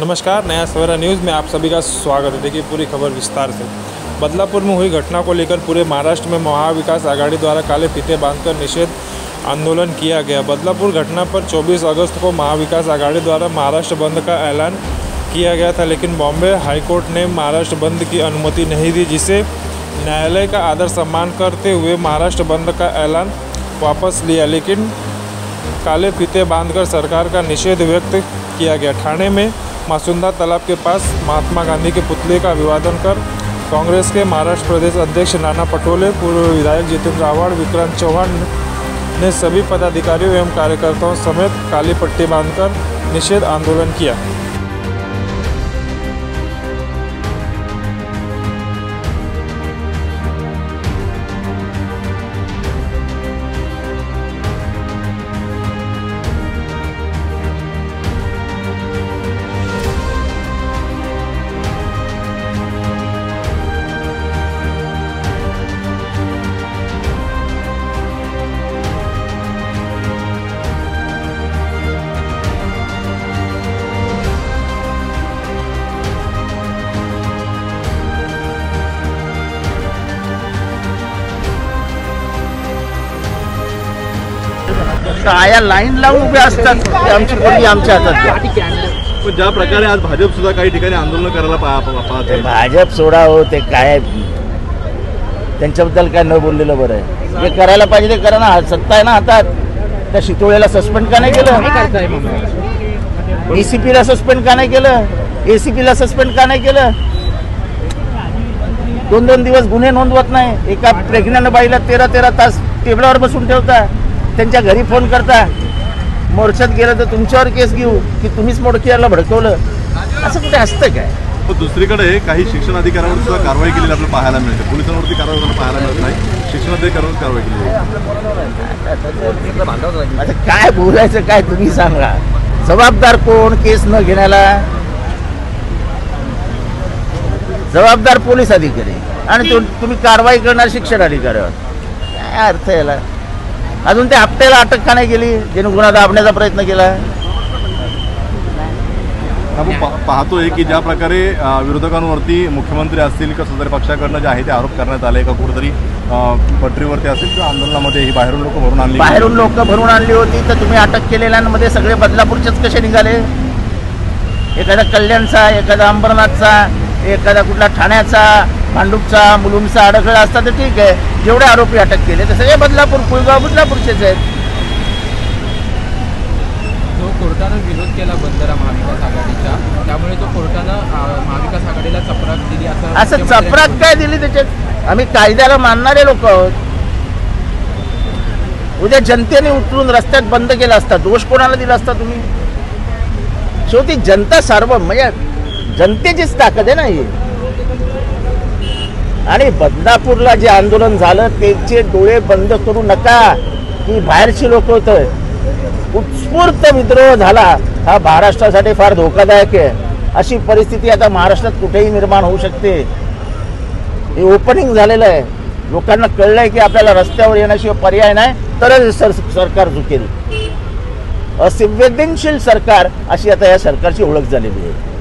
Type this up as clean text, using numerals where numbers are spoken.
नमस्कार, नया सवेरा न्यूज़ में आप सभी का स्वागत है। देखिए पूरी खबर विस्तार से। बदलापुर में हुई घटना को लेकर पूरे महाराष्ट्र में महाविकास आघाड़ी द्वारा काले फीते बांधकर निषेध आंदोलन किया गया। बदलापुर घटना पर 24 अगस्त को महाविकास आघाड़ी द्वारा महाराष्ट्र बंद का ऐलान किया गया था, लेकिन बॉम्बे हाईकोर्ट ने महाराष्ट्र बंद की अनुमति नहीं दी, जिसे न्यायालय का आदर सम्मान करते हुए महाराष्ट्र बंद का ऐलान वापस लिया। लेकिन काले फीते बांधकर सरकार का निषेध व्यक्त किया गया। ठाणे में मासुंदा तालाब के पास महात्मा गांधी के पुतले का अभिवादन कर कांग्रेस के महाराष्ट्र प्रदेश अध्यक्ष नाना पटोले, पूर्व विधायक जितेंद्र आव्हाड, विक्रांत चौहान ने सभी पदाधिकारियों एवं कार्यकर्ताओं समेत काली पट्टी बांधकर निषेध आंदोलन किया। आया लाईन लावून उभे असतात ते आमची पोरगी आमच्या हातात। पण ज्या प्रकारे आज भाजप सुद्धा काही ठिकाणी आंदोलन करायला पाहत आहे। भाजप सोडा हो, ते काय त्यांच्याबद्दल काय न बोललेलं बरं आहे। जे करायला पाहिजे ते करा ना, सत्ता आहे ना हातात। त्या शितोळेला सस्पेंड का नाही केलं? एसीपीला सस्पेंड का नाही केलं? एसीपीला सस्पेंड का नाही केलं? 2-2 दिवस गुन्हे नोंदवत नाही। एका प्रेग्नंट बाईला 13 तास टेबलावर बसून ठेवता, त्यांच्या घरी फोन करता, मोर्चात गेलं तर तुमच्यावर केस घेऊ की तुम्हीच मोडकीयाला भडकवलं, असं कुठे असतं काय? पण दुसरीकडे काही शिक्षण अधिकाऱ्यांवर सुद्धा कारवाई केलेली आपल्याला पाहायला मिळते। पोलिसांवरती कारवाई पाहायला मिळत नाही, शिक्षण अधिकाऱ्यांवर कारवाई केली। आता काय बोलायचं काय तुम्ही सांगा? जबाबदार कोण केस न घेण्याला? जबाबदार पोलीस अधिकारी आणि तुम्ही कारवाई करणार शिक्षण अधिकाऱ्यावर। काय अर्थ याला? अजून ते हप्त्याला अटक का नाही केली ज्याने गुन्हा दाबण्याचा प्रयत्न केला? आपण पाहतोय की ज्या प्रकारे विरोधकांवरती मुख्यमंत्री असतील किंवा सदर पक्षाकडनं जे आहे ते आरोप करण्यात आले का कुठेतरी पटरीवरती असेल किंवा आंदोलनामध्ये ही बाहेरून लोक भरून आणली होती, तर तुम्ही अटक केलेल्यांमध्ये सगळे बदलापूरचेच कसे निघाले? एखादा कल्याणचा, एखादा अंबरनाथचा, एखादा कुठला ठाण्याचा, भांडूपचा, मुलुंडचा अडखळा असता तर ठीक आहे। जेवढे आरोपी अटक केले ते सगळे बदलापूर, पुळगाव बदलापूरचेच आहेत। जो कोर्टानं विरोध केला बंदरा महाविकास आघाडीच्या, त्यामुळे तो कोर्टानं महाविकास आघाडीला चपराक दिली असं चपराक काय दिली? त्याच्यात आम्ही कायद्याला मानणारे लोक आहोत। उद्या जनतेने उतरून रस्त्यात बंद केला असता, दोष कोणाला दिला असता तुम्ही? शेवटी जनता सार्वभौम, म्हणजे जनतेचीच ताकद आहे ना ही। आणि बदलापूरला जे आंदोलन झालं त्याचे डोळे बंद करू नका की बाहेरची लोक होत। उत्स्फूर्त विद्रोह झाला हा महाराष्ट्रासाठी फार धोकादायक आहे। अशी परिस्थिती आता महाराष्ट्रात कुठेही निर्माण होऊ शकते। हे ओपनिंग झालेलं आहे, लोकांना कळलंय की आपल्याला रस्त्यावर येण्याशिवाय पर्याय नाही, तरच सरकार झुकेल। असंवेदनशील सरकार अशी आता या सरकारची ओळख झालेली आहे।